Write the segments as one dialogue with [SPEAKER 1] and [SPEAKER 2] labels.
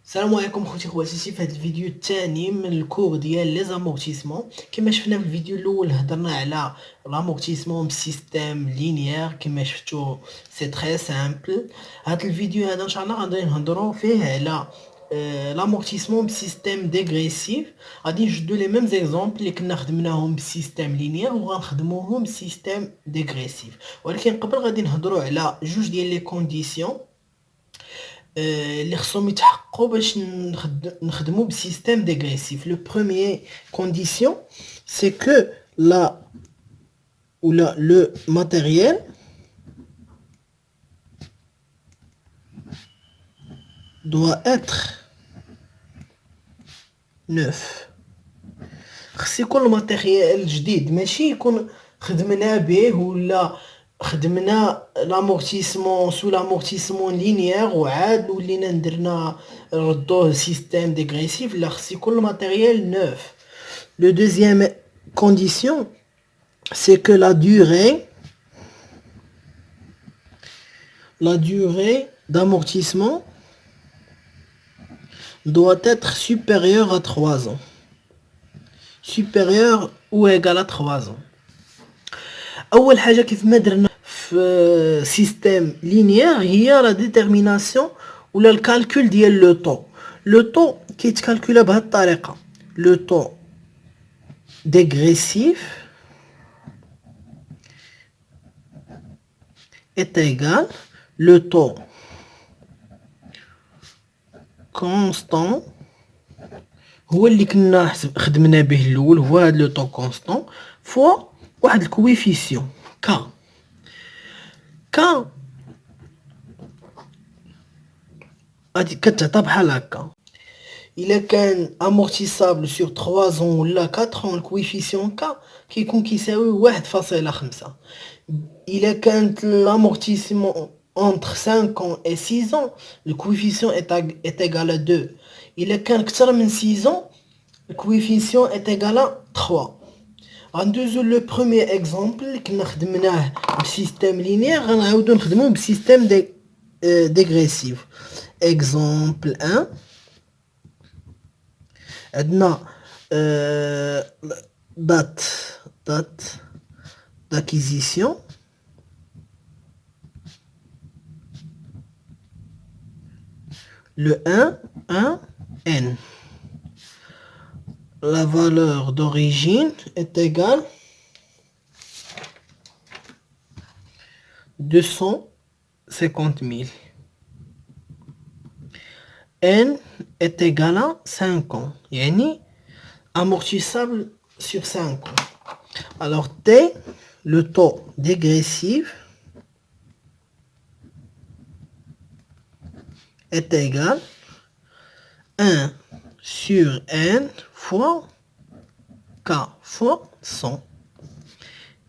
[SPEAKER 1] السلام عليكم خواتاتي في هذا الفيديو الثاني من الكور ديال لي زامورتيسمون. كما شفنا في الفيديو الاول هضرنا على لامورتيسمون بسيستيم لينيير. كما شفتوا سي تري سامبل. هذا الفيديو هذا ان شاء الله غادي نهضروا فيه على لامورتيسمون بسيستيم ديغريسيف. غادي نجدوا لي ميم زيكزامبل اللي كنا خدمناهم بسيستيم لينيير وغنخدموهم بسيستيم ديغريسيف، ولكن قبل غادي نهضروا على جوج ديال لي كونديسيون اللي خصهم يتحققوا باش نخدموا بسيستيم ديغريسيف. لو بروميير كونديسيون سي كو لا ولا لو ماتيريال doit être neuf. خص يكون الماتيريال جديد، ماشي يكون خدمنا به ولا خدمنا لامورتيسمون سو لامورتيسمون لينيير وعاد ولينا ندرنا ردوه سيستيم ديغريسيف. لا، خص يكون الماتيريال نوف. لو دوزيام كونديسيون سي كو la durée d'amortissement doit être supérieure à 3 ans. Supérieure ou égale à 3 ans. اول حاجه كيف ما درنا في سيستيم لينيير هي لا ديتيرميناسيون ولا الكالكول ديال لو طو. لو طو كيتكالكولا بهذه الطريقه. لو طو dégressif est égal le taux constant هو اللي كنا خدمنا به الاول، هو هذا لو طو كونستون فوا واحد الكويفيسيون كا غادي كتعطى بحال هكا. الا كان امورتيسابل سور 3 ans ولا 4 ans الكويفيسيون كا كيكون كيساوي 1.5. الا كانت l'amortissement entre 5 ans et 6 ans le coefficient est égal à 2. الا كان اكثر من 6 ans le coefficient est égal à 3. غندوزو لو بروميير اكزامبل اللي كنا خدمناه بسيستيم لينيير غنعاودو نخدموه بسيستيم ديغريسيف. اكزامبل 1 عندنا date d'acquisition le 1 n. La valeur d'origine est égale 250 000. N est égal à 5 ans, yani amortissable sur 5 ans. Alors T, le taux dégressif, est égal 1 sur n fois k fois 100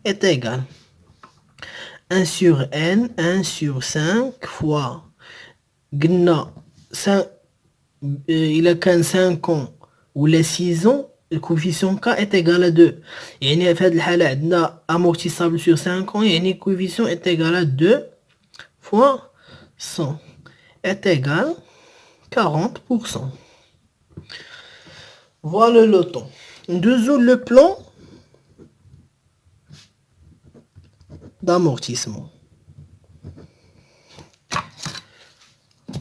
[SPEAKER 1] est égal 1 sur n, 1 sur 5 fois قلنا 5 إلا كان 5 ans ولا 6 ans le coefficient K est égal à 2. يعني في هذه الحالة عندنا amortissable sur 5 ans يعني coefficient est égal à 2 fois 100 est égal 40%. Voilà le temps. Dessous le plan d'amortissement.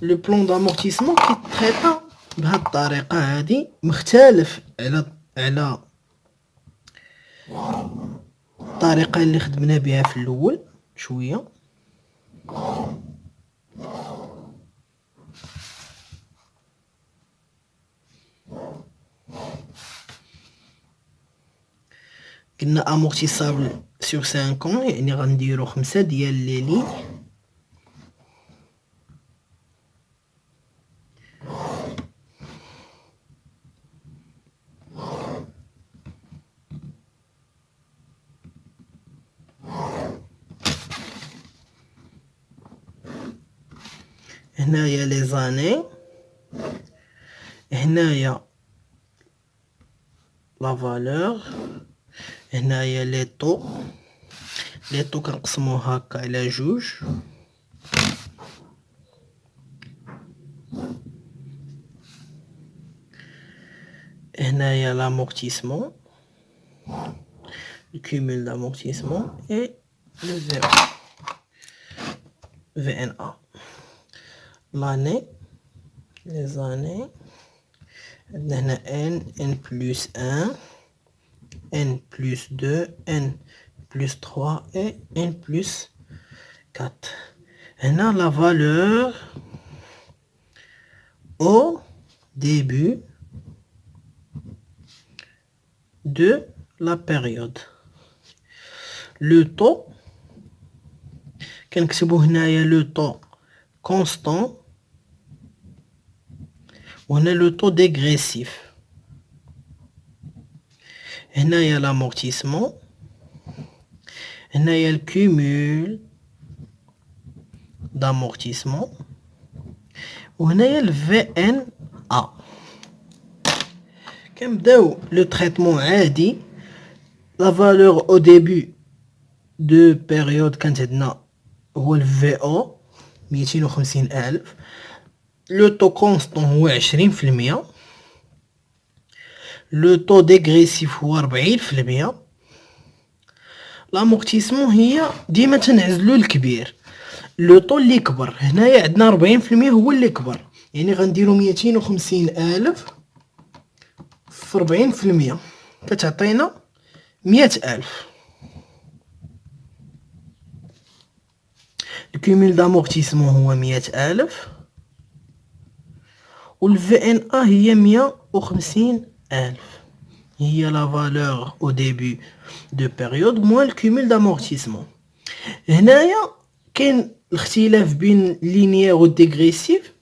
[SPEAKER 1] لو بلان دامورتيسمون كيتريطا بهاد الطريقه هادي، مختلف على الطريقه اللي خدمنا بها في الاول شويه. قلنا امورتيسابل سور 5 ans يعني غنديرو 5 ديال لي لي هنايا لي زاني، هنايا لا فالور، هنايا لي طو كنقسموه هكا على جوج. هنايا l'amortissement, le cumul d'amortissement et le VNA. L'année, les années, عندنا n plus 1, n plus 2, n plus 3 et n plus 4. هنا la valeur au début de la période. Le taux كنكتبو هنايا le taux constant وهنا le taux dégressif. هنايا l'amortissement, هنايا le cumul d'amortissement وهنايا le VNA. كنبداو le traitement عادي. La valeur au début de période كانت عندنا هو ال VO 250,000. Le taux constant هو 20%. Le taux dégressif هو 40%. l'amortissement هي ديما تنعزلو الكبير. لو طو اللي كبر هنايا عندنا 40% هو اللي كبر، يعني غنديرو 250,000 في 40% كتعطينا 100,000. الكوميل دامورتيسمون هو 100,000 والفي ان ا هي 150,000. هي لا فالور او ديبي دو بيريود موان الكوميل دامورتيسمون. هنايا كاين الاختلاف بين لينيير و ديغريسيف.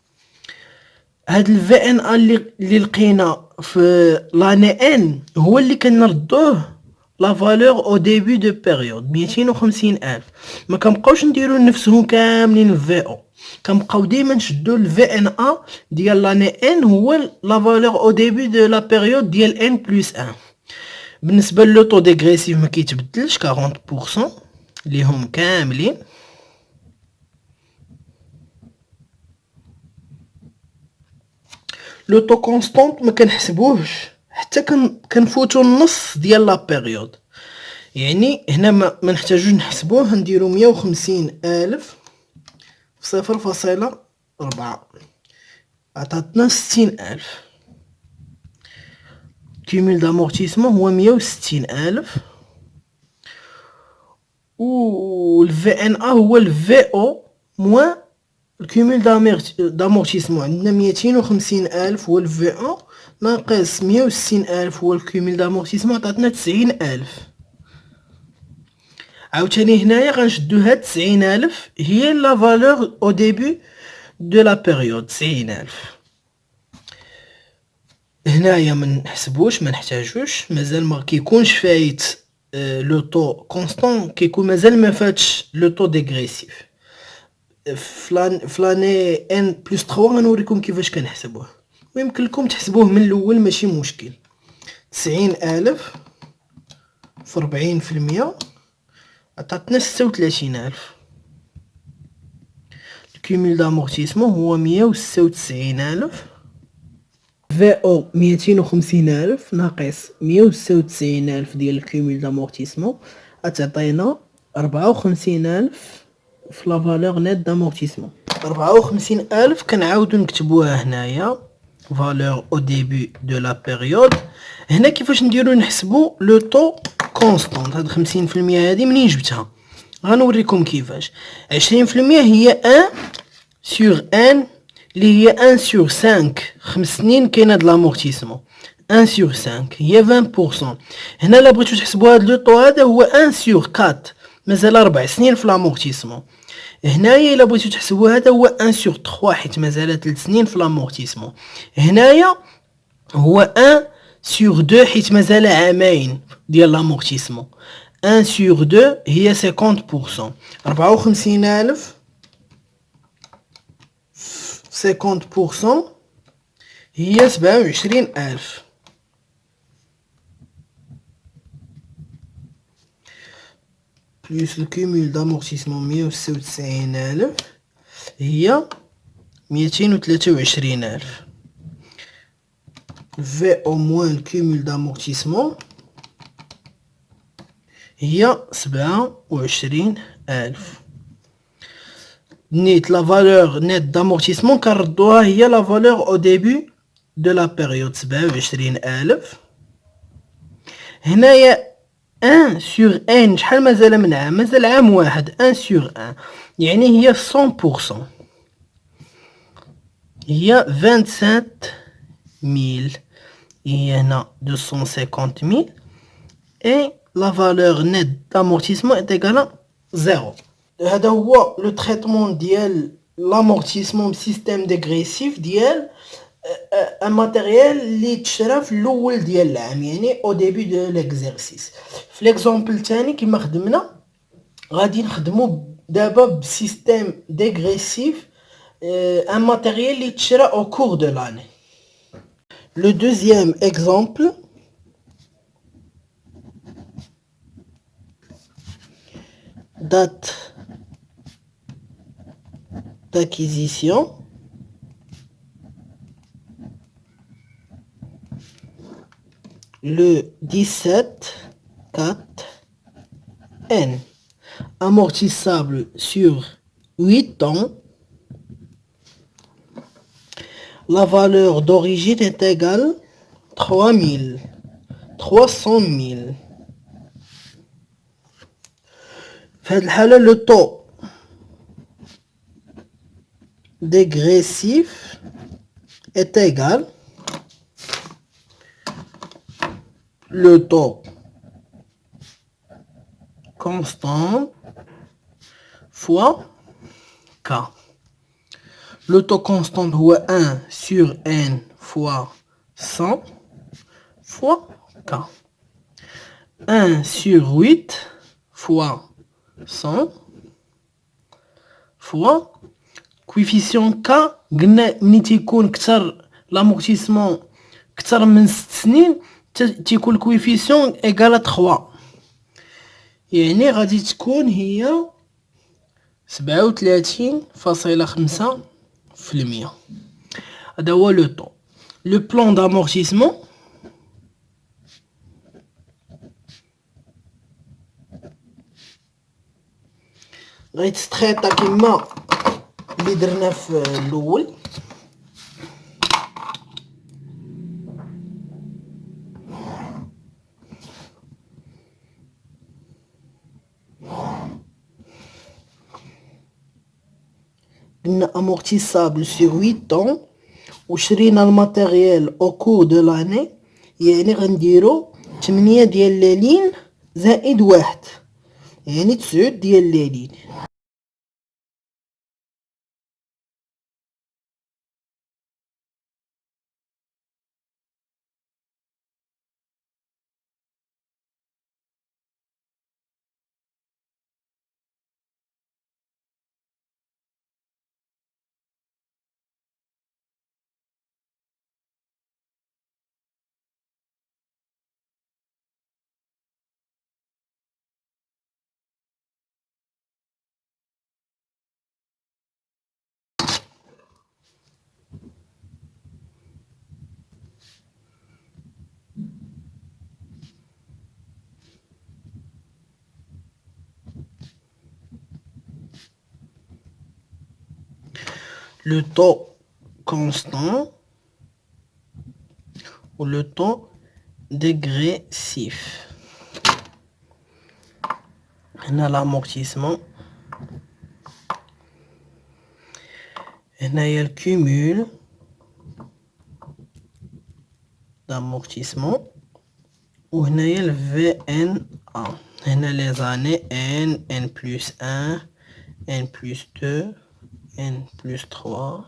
[SPEAKER 1] هاد الفي ان ا اللي لقينا في لاني ان هو اللي كنردوه لا فالور او ديبي دو بيريود 250,000. ما كنبقاوش نديرو نفسهم كاملين الفي او، كنبقاو ديما نشدو الفي ان ا ديال لاني ان هو لا فالور او ديبي دو لا بيريود ديال ان بلس 1. بالنسبه لو طو ديغريسيف ما كيتبدلش 40% اللي هم كاملين. لو طو كونستانت ما كنحسبوهش حتى كنفوتو النص ديال لا بيريود، يعني هنا ما نحتاجوش نحسبوه. نديرو 150,000 في 0.4 عطاتنا 60,000. كيميل دامورتيسمون هو 160,000 و الفي ان ا هو الفي او موان الكيميل دامورتيسمون. عندنا 250,000 هو الفي او ناقص 160,000 هو الكيميل دامورتيسمون عطاتنا 90,000. عاوتاني هنايا غنشدو هاد 90,000 هي لا فالور او ديبي دو لا بيريود 90,000. هنايا ما نحسبوش ما نحتاجوش، مازال ما كيكونش فايت لو طو كونستون، كيكون مازال ما فاتش لو طو ديغريسيف. فلاني ان بلس 3 غنوريكم كيفاش كنحسبوه، ويمكن لكم تحسبوه من الاول ماشي مشكل. 90,000 في 40% عطاتنا 36,000. الكيميل دامورتيسمون هو 196,000. في او 250,000 ناقص 196,000 ديال الكيميل دامورتيسمون غتعطينا 54,000 في لا فالور نيت دامورتيسمون. 54,000 كنعاودو نكتبوها هنايا فالور او ديبي دو لا بيريود. هنا كيفاش نديرو نحسبو لو طو كونستانت. هاد 50% هادي منين جبتها غنوريكم كيفاش. 20% هي 1 sur 1 اللي هي 1 sur 5. 5 سنين كاينه د لامورتيسمون 1 sur 5 هي 20%. هنا لا بغيتو تحسبوا هاد لو طو هذا هو 1 sur 4 مازال 4 سنين في لامورتيسمون. هنايا الا بغيتو تحسبوا هذا هو 1 sur 3 حيت مازال 3 سنين في لامورتيسمون. هنايا هو 1 sur 2 حيت مازال عامين ديال لامورتيسمون. 1 sur 2 هي 50%. 54,000 50% هي 27,000. بلس الكيميل دامورتيسمون 196,000 هي 223,000. V au moins le cumul d'amortissement هي 27,000. نيت la valeur nette d'amortissement كنردوها هي la valeur au début de la période 27,000. هنايا 1 sur n شحال مازال من عام؟ مازال عام واحد. 1 sur 1 يعني هي 100%. هي 27,000. هي هنا 250,000 et la valeur nette d'amortissement est égale à 0. هذا هو لو تريتمون ديال لامورتيسمون بسيستيم ديغريسيف ديال ان ماتيريال اللي تشرى في الاول ديال العام، يعني او ديبي دو ليكزيرسيس. في ليكزامبل الثاني كما خدمنا غادي نخدمو دابا بسيستيم ديغريسيف ان ماتيريال اللي تشرى او كور دو لاني. لو دوزيام اكزامبل date d'acquisition le 17/4/N, amortissable sur 8 ans. La valeur d'origine est égale 300,000. في هذه الحالة le taux dégressif est égal le taux constant fois K. Le taux constant هو 1 sur N fois 100 fois K. 1 sur 8 fois 100 fois coefficient K. قلنا ملي تيكون كتر لامورتيسمون كتر من 6 سنين تيكون الكويفيسيون ايكال 3، يعني غادي تكون هي 37.5%. هذا هو لو طون. لو بلان دامورتيسمون غيتستريطا كيما اللي درنا في الاول. قلنا amortissable sur 8 ans وشرينا الماتيريال au cours de l'année، يعني غنديرو 8 ديال الليلين زائد 1، يعني 9 ديال الليلين. Le taux constant ou le taux dégressif. هنا l'amortissement. هنايا الكيمول d'amortissement وهنايا ال VNA. هنا les années N, N plus 1, N plus 2, N plus 3.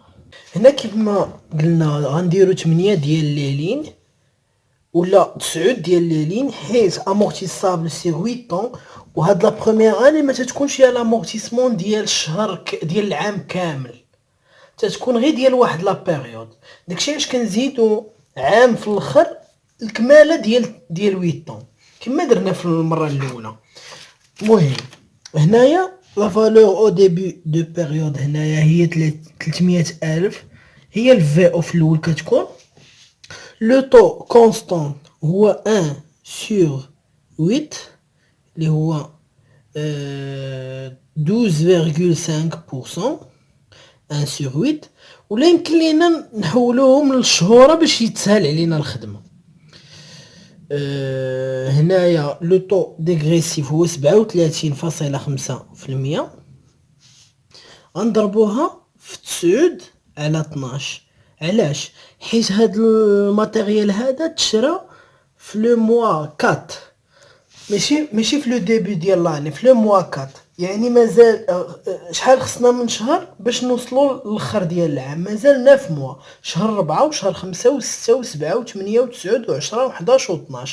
[SPEAKER 1] هنا كيما قلنا غنديرو 8 ديال الليلين ولا 9 ديال الليلين حيت امورتيسابل سي 8 طون، وهاد لا بروميير اني ما تتكونش هي لامورتيسمون ديال الشهر ديال العام كامل، تتكون غير ديال واحد لا بيريود. داكشي علاش كنزيدو عام في الاخر الكماله ديال 8 طون كما درنا في المره الاولى. المهم هنايا لا فالور او ديبي دو بيريود هنايا هي 300,000، هي الفي او في الاول كتكون. لو طو كونستون هو 1 sur 8 اللي هو 12.5%. 1 sur 8. ولا يمكن لينا نحولوهم للشهورة باش يتسهل علينا الخدمة. هنايا لو طو ديغريسيف هو 37.5%. غنضربوها في 9 على 12. علاش؟ حيت هاد الماتيريال هذا تشرى في لو موا 4، ماشي في لو ديبي ديال لاني، في لو موا 4. يعني مازال شحال خصنا من شهر باش نوصلوا للاخر ديال العام؟ مازال 9 موا، شهر 4 وشهر 5 و6 و7 و8 و9 و10 و11 و12.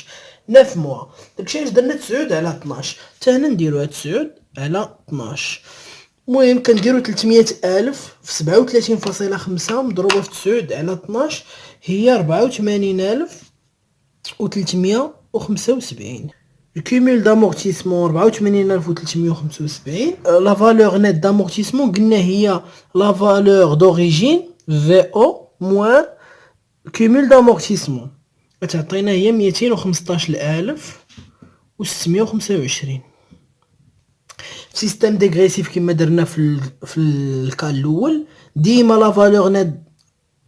[SPEAKER 1] 9 موا. داكشي علاش درنا 9 على 12. حتى هنا نديروها 9 على 12. المهم كنديرو 300,000 في 37.5 مضروبة في 9 على 12 هي 84,375. Le cumul d'amortissement 84,375. La valeur nette d'amortissement قلنا هي la valeur d'origine VO moins cumul d'amortissement كتعطينا هي 215,625. في سيستم ديغريسيف كما درنا في الكال الاول ديما لا فالور نيت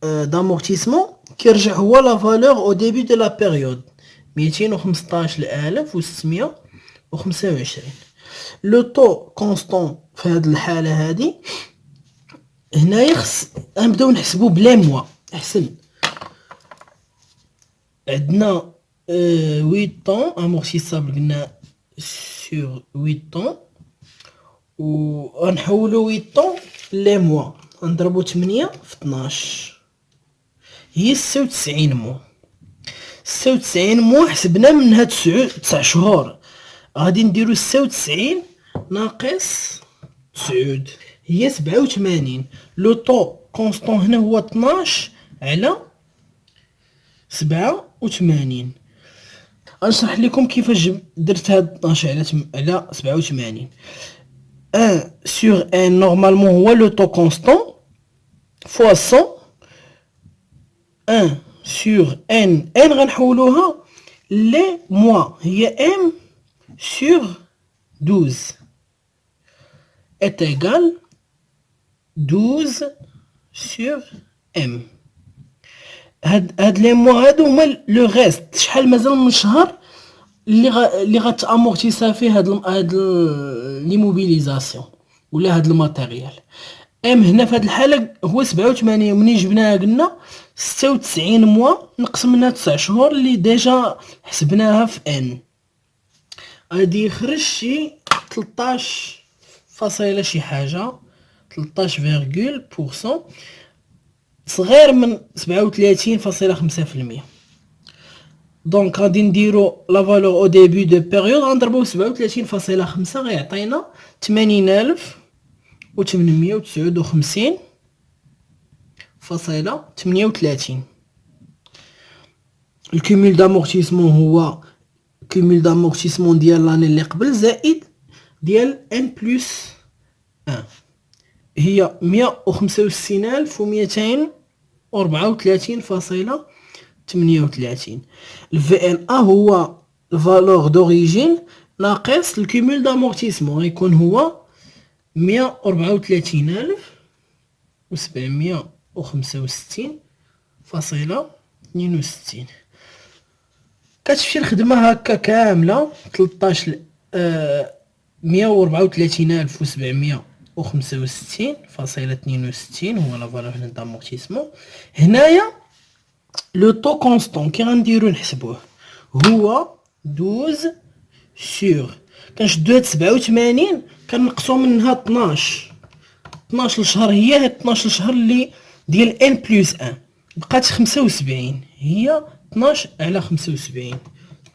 [SPEAKER 1] دامورتيسمون كيرجع هو لا فالور او ديبي دو لا بيريود 215,625. لو طو كونستون في هذه الحاله هذه هنايا خص نبداو نحسبو بلا موا احسن. عندنا 8 طون امورتيسابل قلنا سور 8 طون وغنحولو 8 طون لي موا غنضربو 8 في 12 هي 96 موا. 96 موا حسبنا منها 9 شهور، غادي نديرو 96 ناقص 9 هي 87. لو طو كونستون هنا هو 12 على 87. غنشرح لكم كيفاش درت هاد 12 على 87. 1 sur n normalement هو le taux constant fois 100. 1 sur n غنحولوها لي mois هي m sur 12 est égal 12 sur m. هاد لي موا هادو هما لو ريست، شحال مازال من شهر اللي غتامورتيسا فيه هاد ليموبيليزاسيون ولا هاد الماتيريال. ام هنا في هاد الحاله هو 87. منين جبناها قلنا 96 موا نقص منها 9 شهور اللي ديجا حسبناها في ان، غادي يخرج شي 13 فاصله شي حاجه 13% صغير من 37.5%. دونك غادي نديرو لا فالور او ديبي دو بيريود غنضربو 37.5 غيعطينا 80,859.38. الكومول دامورتيسمون هو كومول دامورتيسمون ديال لاني اللي قبل زائد ديال ان بلس 1 هي 165,234.38. الفي ان ا هو الفالور دوريجين ناقص الكومول دامورتيسمون غيكون هو 134,765.62. كتمشي الخدمه هكا كامله 134,765.62 هو لا فالور هنا دامورتيسمون. هنايا لو طو كونستون كي غنديرو نحسبوه هو 12 سور كنشدو هاد 87 كنقصو منها 12 الشهر هي هاد 12 الشهر اللي ديال ان بلس 1 بقات 75 هي 12 على 75.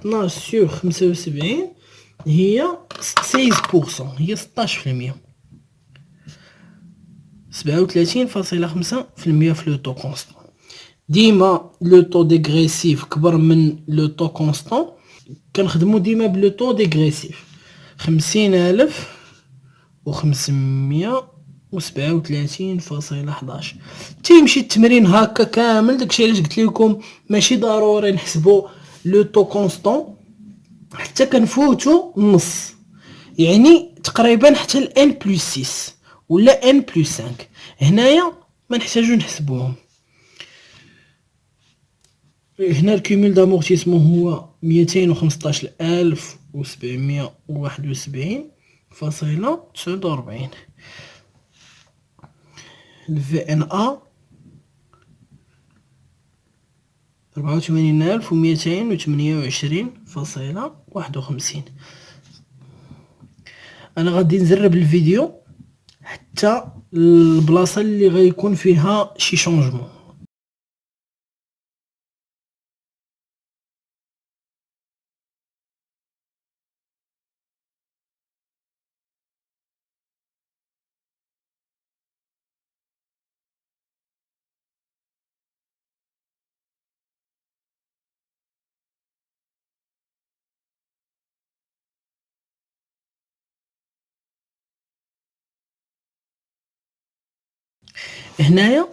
[SPEAKER 1] 12 سور 75 هي 16% هي 16%. 37.5% في لو طو كونستون. ديما لو طو ديغريسيف كبر من لو طو كونستون كنخدمو ديما بلو طو ديغريسيف. 50,500 و37.11. تيمشي التمرين هكا كامل. داكشي علاش قلت لكم ماشي ضروري نحسبوا لو طو كونستون حتى كنفوتو النص، يعني تقريبا حتى ال n+6 ولا n+5. هنايا ما نحتاجو نحسبوهم. هنا الكومول دامورتيسمون هو 215,771.49. الVNA 84,228.51. انا غادي نزرب الفيديو حتى البلاصه اللي غيكون فيها شي شونجمون. هنايا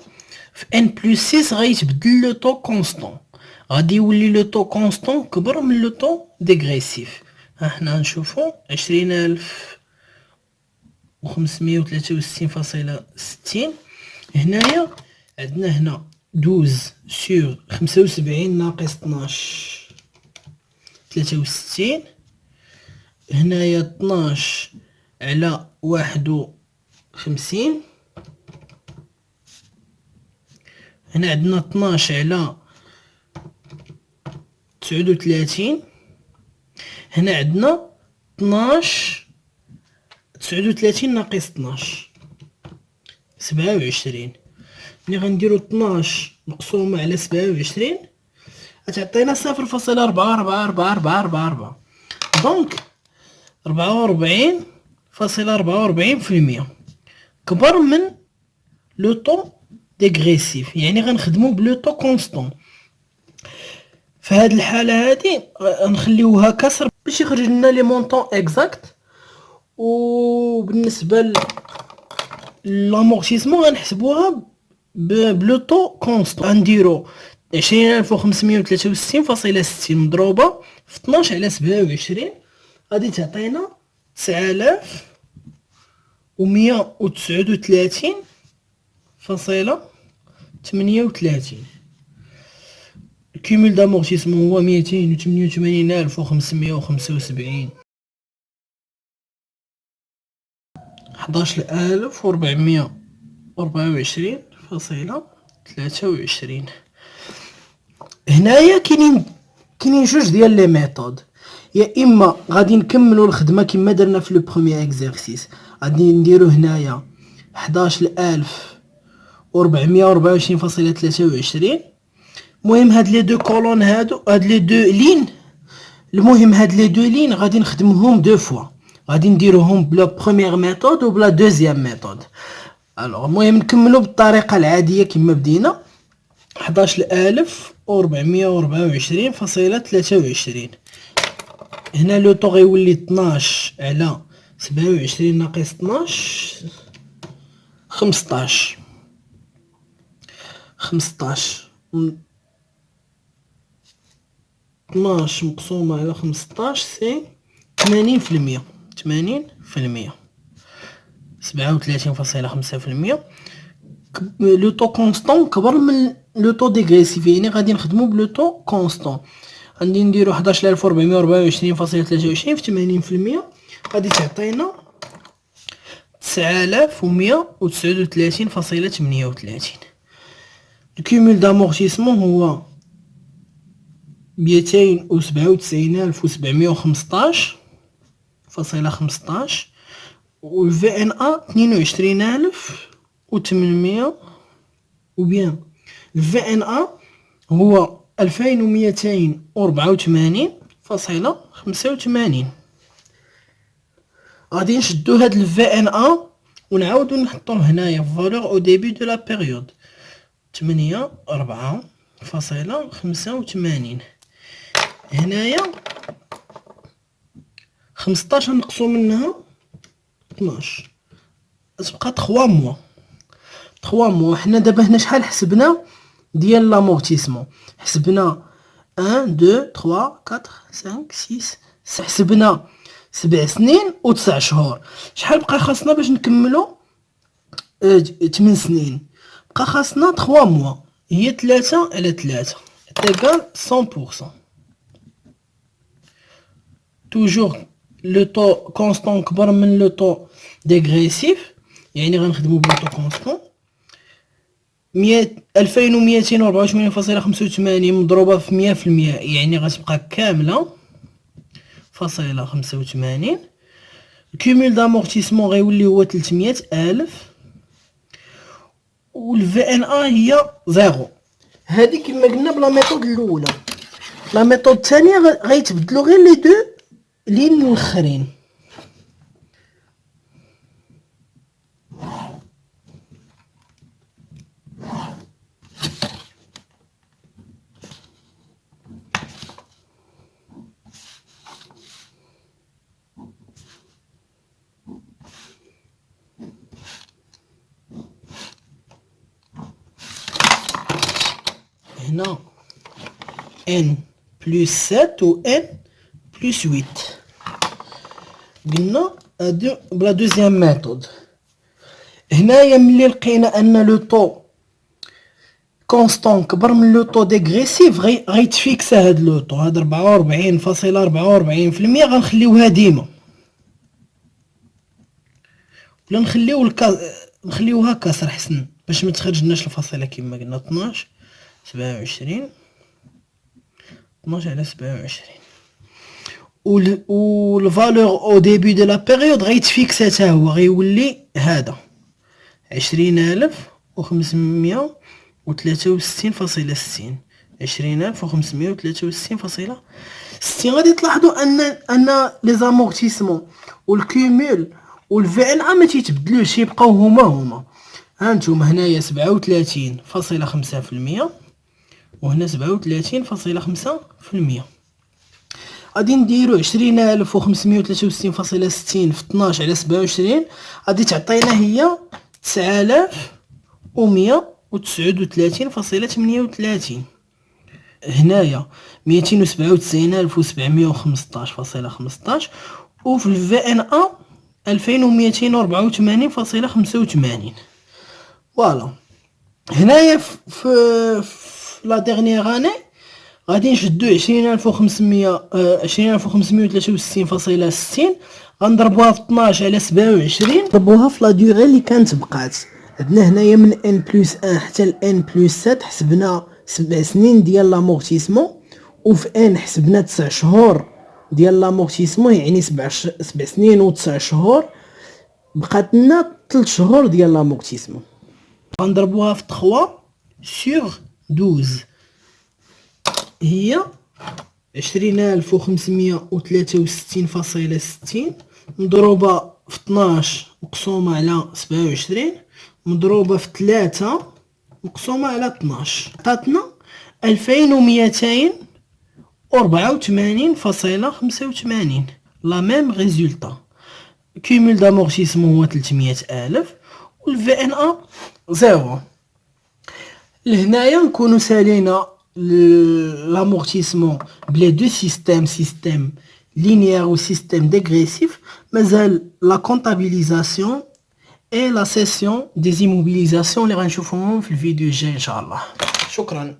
[SPEAKER 1] في n+6 غيتبدل لو طو كونستون، غادي يولي لو طو كونستون كبر من لو طو ديغريسيف. ها حنا نشوفو 20,563.60. هنايا عندنا هنا 12/75 ناقص 12.63. هنايا 12/51. هنا عندنا 12/39. هنا عندنا 39 ناقص 12 27. ملي غنديرو 12 مقسومة على 27 غتعطينا 0.444444. دونك 44.44% كبر من لو طو ديغريسيف، يعني غنخدمو بلو طو كونستون. في هاد الحالة هادي غنخليوها كسر باش يخرج لنا لي مونطون اكزاكت. وبالنسبة لامورتيسمون غنحسبوها بلو طو كونستون. غنديرو 20,563.60 مضروبة في 12 على 27 غادي تعطينا 9,139.38. الكومول دامورتيسمون هو 288,575. 11,424.23. هنايا كاينين جوج ديال لي ميثود. يا اما غادي نكملوا الخدمه كما درنا في لو بروميير اكزرسيس، غادي نديرو هنايا 11,424.23. المهم هاد لي دو كولون هادو، هاد لي دو لين، المهم هاد لي دو لين غادي نخدموهم دو فوا. غادي نديروهم بلا بروميير ميثود وبلا دوزيام ميثود. الوغ المهم نكملوا بالطريقه العاديه كما بدينا. 11,424.23. هنا لو طو غيولي 12 على 27 ناقص 12 15. 12 مقسومة على 15 سي 80%. 37.5%. لو طو كونستون كبر من لو طو ديغريسيف، يعني غادي نخدمو بلو طو كونستون. غادي نديرو 11,424.23 في 80% غادي تعطينا 9,139.38. الكومول دامورتيسمون هو 297,715.15. والVNA 22,800. وبيان الVNA هو 2,284.85. غادي نشدو هاد الVNA ونعاودو نحطوه هنايا فالور او ديبي دو لا بيريود 84.85. هنايا 15 نقصو منها 12 تبقى 3 موا. 3 موا. حنا دابا هنا شحال حسبنا ديال لامورتيسمون؟ حسبنا 1 2 3 4 5 6 حسبنا 7 سنين و 9 شهور. شحال بقى خاصنا باش نكملو 8 سنين؟ بقى خاصنا 3 موا، هي 3 على 3 تيغال 100%. توجور لو طو كونستون كبر من لو طو ديغريسيف، يعني غنخدمو بلو طو كونستون. 2284.85 مضروبة في 100%، يعني غتبقى كاملة فاصلة 85. الكومول دامورتيسمون غيولي هو 300,000، و الفي ان ا هي 0. هادي كما قلنا بلا ميثود الاولى. لا ميثود الثانيه غيتبدلوا غير لي دو لين الاخرين. هنا n plus 7 و n plus 8. قلنا بلا دوزيام ميثود. هنايا ملي لقينا ان لو طو كونستون كبر من لو طو ديغريسيف غيتفيكسا هاد لو طو، هاد 44.44% غنخليوها ديما، ولا نخليوها كسر حسن باش ما تخرجناش الفاصله كما قلنا. 12 27 12 على 27. و الفالور او ديبي دو لا بيريود غيتفيكسا حتى هو، غيولي هذا 20,563.60. 20,563.60. غادي تلاحظوا ان لي زامورتيسمون والكومول والفي ان ا ما تيتبدلوش، يبقاو هما. ها نتوما هنايا 37.5% وهنا 37.5%. غادي نديرو 20,563.60 في 12 على 27، غادي تعطينا هي 9,139.38. هنايا 297,715.15، وفي الفي ان ا 2284.85. فوالا. هنايا في لا ديرنيير اني غادي نشدو 20,563.60 غنضربوها في 12 على 27، نضربوها في لا ديوري اللي كانت بقات عندنا هنايا من ان بلس 1 حتى ل ان بلس 7. حسبنا 7 سنين ديال لامورتيسمون، وفي ان حسبنا 9 شهور ديال لامورتيسمون، يعني 7 سنين و 9 شهور. بقات لنا 3 شهور ديال لامورتيسمون. غنضربوها في 3 سور 12، هي 20,563.60 مضروبة في 12 مقسومة على 27 مضروبة في 3 مقسومة على 12، عطاتنا 2284.85. لا ميم ريزولتا. كومول دامورتيسمون هو 300,000 والفي ان ا 0. لهنايا نكونو سالينا l'amortissement بلي دو سيستيم لينيير و سيستيم ديغريسيف. مازال لا كونطابيليزاسيون اي لا سيسيون دي زيموبيليزاسيون اللي غنشوفوهم في الفيديو الجاي ان شاء الله. شكرا.